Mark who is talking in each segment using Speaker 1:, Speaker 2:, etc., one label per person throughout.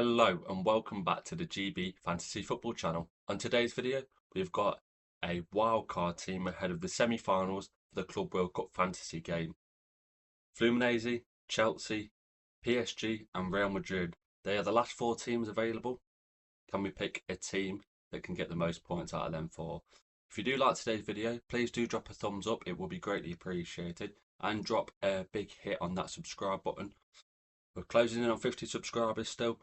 Speaker 1: Hello and welcome back to the GB Fantasy Football channel. On today's video, we've got a wildcard team ahead of the semi-finals for the Club World Cup fantasy game. Fluminense, Chelsea, PSG and Real Madrid. They are the last four teams available. Can we pick a team that can get the most points out of them four? If you do like today's video, please do drop a thumbs up. It will be greatly appreciated. And drop a big hit on that subscribe button. We're closing in on 50 subscribers still.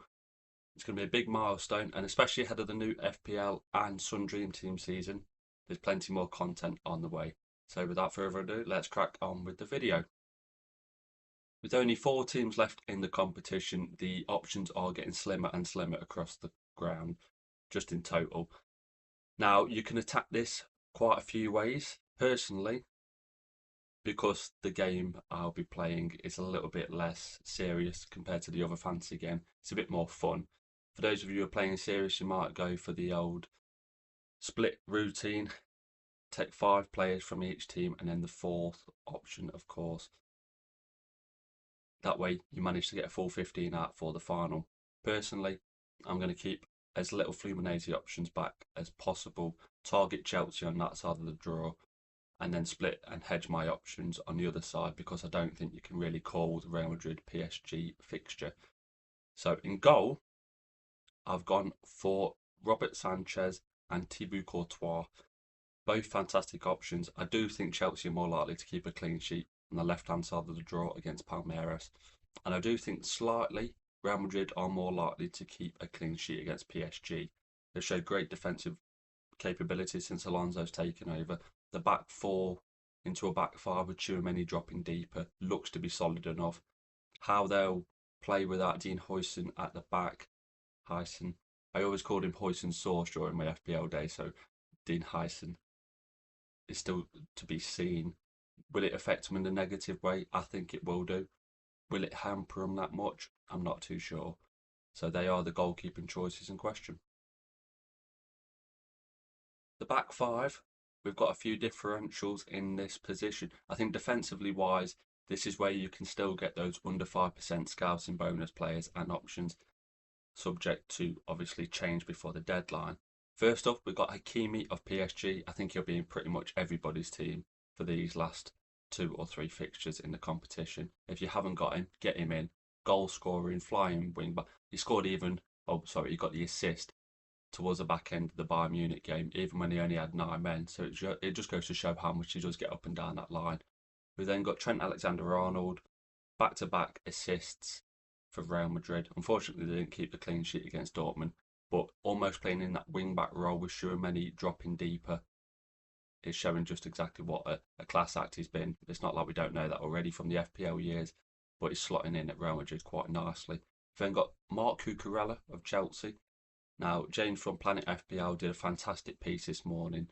Speaker 1: It's going to be a big milestone, and especially ahead of the new FPL and Sun Dream Team season, there's plenty more content on the way. So without further ado, let's crack on with the video. With only 4 teams left in the competition, the options are getting slimmer and slimmer across the ground, just in total. Now, you can attack this quite a few ways. Personally, because the game I'll be playing is a little bit less serious compared to the other fantasy game, it's a bit more fun. For those of you who are playing serious, you might go for the old split routine. Take 5 players from each team and then the 4th option, of course. That way you manage to get a full 15 out for the final. Personally, I'm going to keep as little Fluminense options back as possible. Target Chelsea on that side of the draw. And then split and hedge my options on the other side because I don't think you can really call the Real Madrid PSG fixture. So in goal, I've gone for Robert Sanchez and Thibaut Courtois. Both fantastic options. I do think Chelsea are more likely to keep a clean sheet on the left-hand side of the draw against Palmeiras. And I do think slightly Real Madrid are more likely to keep a clean sheet against PSG. They've showed great defensive capability since Alonso's taken over. The back 4 into a back 5 with Tchouaméni dropping deeper looks to be solid enough. How they'll play without Dean Huijsen at the back. Huijsen. I always called him Huijsen Sauce during my FPL day, so Dean Huijsen is still to be seen. Will it affect him in a negative way? I think it will do. Will it hamper him that much? I'm not too sure. So they are the goalkeeping choices in question. The back 5, we've got a few differentials in this position. I think defensively wise, this is where you can still get those under 5% scouting bonus players and options, subject to obviously change before the deadline. First up, we've got Hakimi of PSG. I think he'll be in pretty much everybody's team for these last 2 or 3 fixtures in the competition. If you haven't got him, get him in. Goal scoring, flying wing back. He scored even, he got the assist towards the back end of the Bayern Munich game, even when he only had 9 men. So it just goes to show how much he does get up and down that line. We've then got Trent Alexander-Arnold, back-to-back assists for Real Madrid. Unfortunately, they didn't keep the clean sheet against Dortmund, but almost playing in that wing-back role with Tchouaméni dropping deeper is showing just exactly what a class act he's been. It's not like we don't know that already from the FPL years, but he's slotting in at Real Madrid quite nicely. We've then got Marc Cucurella of Chelsea. Now, James from Planet FPL did a fantastic piece this morning,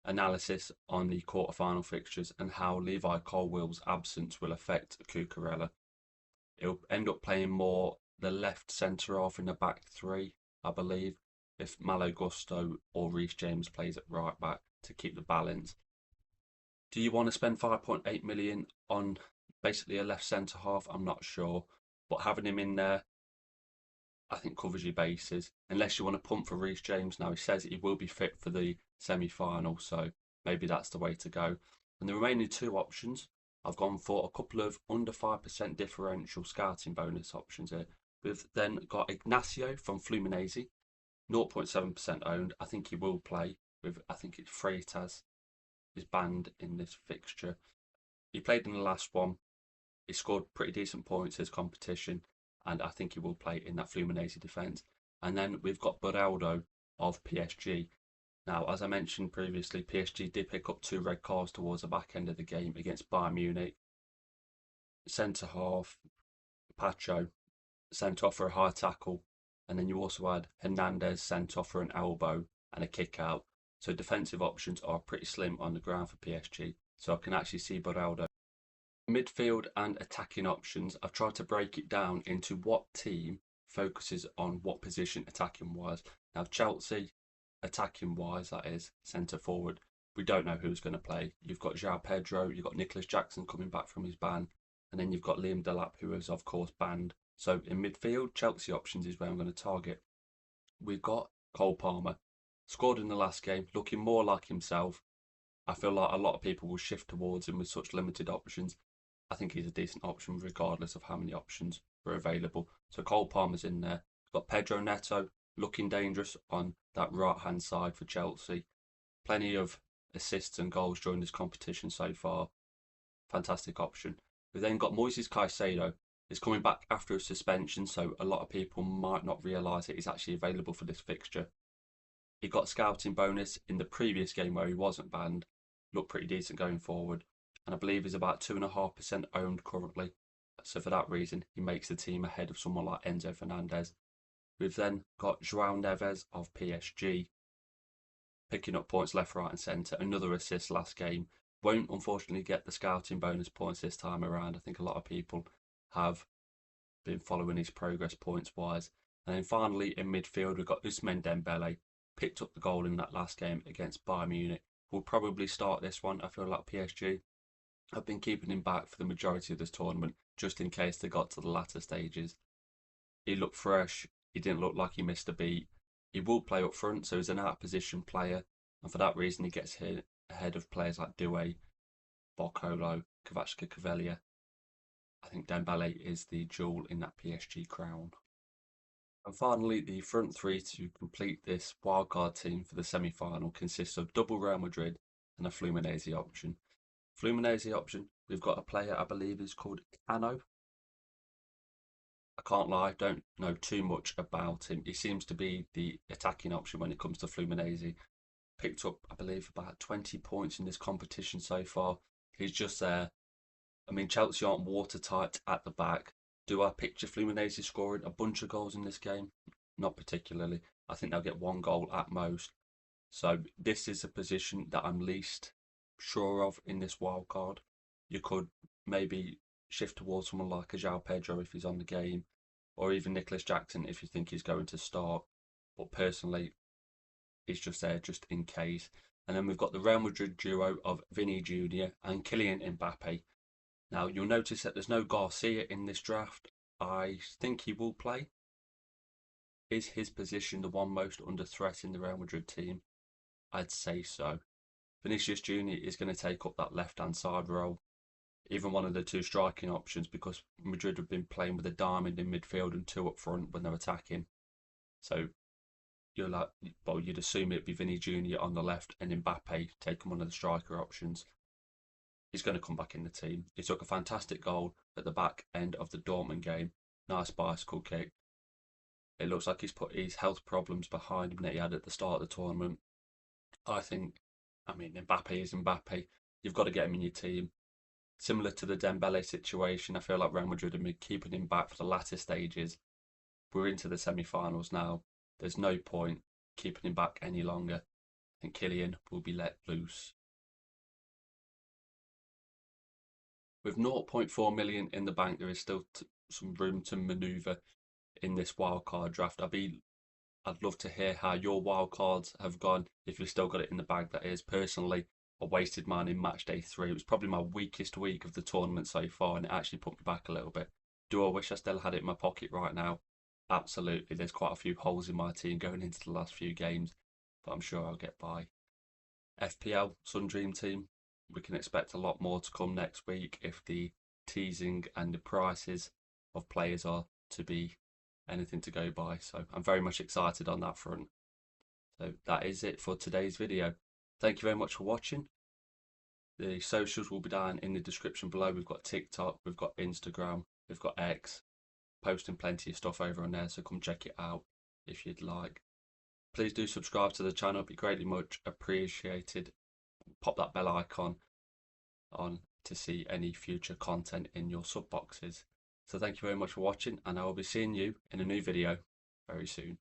Speaker 1: analysis on the quarter-final fixtures and how Levi Colwill's absence will affect Cucurella. He'll end up playing more the left centre-half in the back 3, I believe, if Malo Gusto or Reece James plays at right back to keep the balance. Do you want to spend 5.8 million on basically a left centre-half? I'm not sure, but having him in there, I think covers your bases, unless you want to pump for Reece James. Now, he says he will be fit for the semi-final, so maybe that's the way to go. And the remaining 2 options, I've gone for a couple of under 5% differential scouting bonus options here. We've then got Ignacio from Fluminense, 0.7% owned. I think he will play with, I think it's Freitas is banned in this fixture. He played in the last one. He scored pretty decent points his competition, and I think he will play in that Fluminense defence. And then we've got Beraldo of PSG. Now, as I mentioned previously, PSG did pick up 2 red cards towards the back end of the game against Bayern Munich. Centre-half, Pacho, sent off for a high tackle. And then you also had Hernandez sent off for an elbow and a kick out. So defensive options are pretty slim on the ground for PSG. So I can actually see Beraldo. Midfield and attacking options, I've tried to break it down into what team focuses on what position attacking wise. Now, Chelsea, attacking wise, that is centre forward, we don't know who's going to play. You've got João Pedro, you've got Nicholas Jackson coming back from his ban, and then you've got Liam Delap, who is of course banned So in midfield, Chelsea options is where I'm going to target. We've got Cole Palmer, scored in the last game, looking more like himself. I feel like a lot of people will shift towards him with such limited options. I think he's a decent option regardless of how many options are available. So Cole Palmer's in there. We've got Pedro Neto looking dangerous on that right hand side for Chelsea. Plenty of assists and goals during this competition so far. Fantastic option. We've then got Moises Caicedo. He's coming back after a suspension, so a lot of people might not realise that he's actually available for this fixture. He got a scouting bonus in the previous game where he wasn't banned. Looked pretty decent going forward. And I believe he's about 2.5% owned currently. So for that reason, he makes the team ahead of someone like Enzo Fernandez. We've then got João Neves of PSG, picking up points left, right and centre. Another assist last game. Won't unfortunately get the scouting bonus points this time around. I think a lot of people have been following his progress points wise. And then finally in midfield, we've got Ousmane Dembele. Picked up the goal in that last game against Bayern Munich. Will probably start this one. I feel like PSG have been keeping him back for the majority of this tournament, just in case they got to the latter stages. He looked fresh. He didn't look like he missed a beat. He will play up front, so he's an out-of-position player, and for that reason he gets hit ahead of players like Doué, Barcolo, Kvaratskhelia. I think Dembele is the jewel in that PSG crown. And finally, the front three to complete this wildcard team for the semi-final consists of double Real Madrid and a Fluminense option. Fluminense option, we've got a player I believe is called Cano. I can't lie, don't know too much about him. He seems to be the attacking option when it comes to Fluminense. Picked up, I believe, about 20 points in this competition so far. He's just there. I mean, Chelsea aren't watertight at the back. Do I picture Fluminense scoring a bunch of goals in this game? Not particularly. I think they'll get one goal at most. So this is a position that I'm least sure of in this wild card. You could maybe shift towards someone like a João Pedro if he's on the game, or even Nicholas Jackson if you think he's going to start. But personally, he's just there just in case. And then we've got the Real Madrid duo of Vinny Jr. and Kylian Mbappe. Now, you'll notice that there's no Garcia in this draft. I think he will play. Is his position the one most under threat in the Real Madrid team? I'd say so. Vinicius Jr. is going to take up that left-hand side role. Even one of the two striking options, because Madrid have been playing with a diamond in midfield and two up front when they're attacking. So you'd assume it'd be Vinny Jr. on the left and Mbappe taking one of the striker options. He's going to come back in the team. He took a fantastic goal at the back end of the Dortmund game. Nice bicycle kick. It looks like he's put his health problems behind him that he had at the start of the tournament. Mbappe is Mbappe. You've got to get him in your team. Similar to the Dembele situation, I feel like Real Madrid have been keeping him back for the latter stages. We're into the semi-finals now. There's no point keeping him back any longer. I think Kylian will be let loose. With 0.4 million in the bank, there is still some room to manoeuvre in this wildcard draft. I'd love to hear how your wildcards have gone, if you've still got it in the bag, that is. Personally, I wasted mine in Matchday 3. It was probably my weakest week of the tournament so far, and it actually put me back a little bit. Do I wish I still had it in my pocket right now? Absolutely. There's quite a few holes in my team going into the last few games, but I'm sure I'll get by. FPL Sun Dream Team, we can expect a lot more to come next week if the teasing and the prices of players are to be anything to go by. So I'm very much excited on that front. So that is it for today's video. Thank you very much for watching. The socials will be down in the description below. We've got TikTok, we've got Instagram, we've got X. Posting plenty of stuff over on there, so come check it out if you'd like. Please do subscribe to the channel, it'd be greatly much appreciated. Pop that bell icon on to see any future content in your sub boxes. So thank you very much for watching, and I will be seeing you in a new video very soon.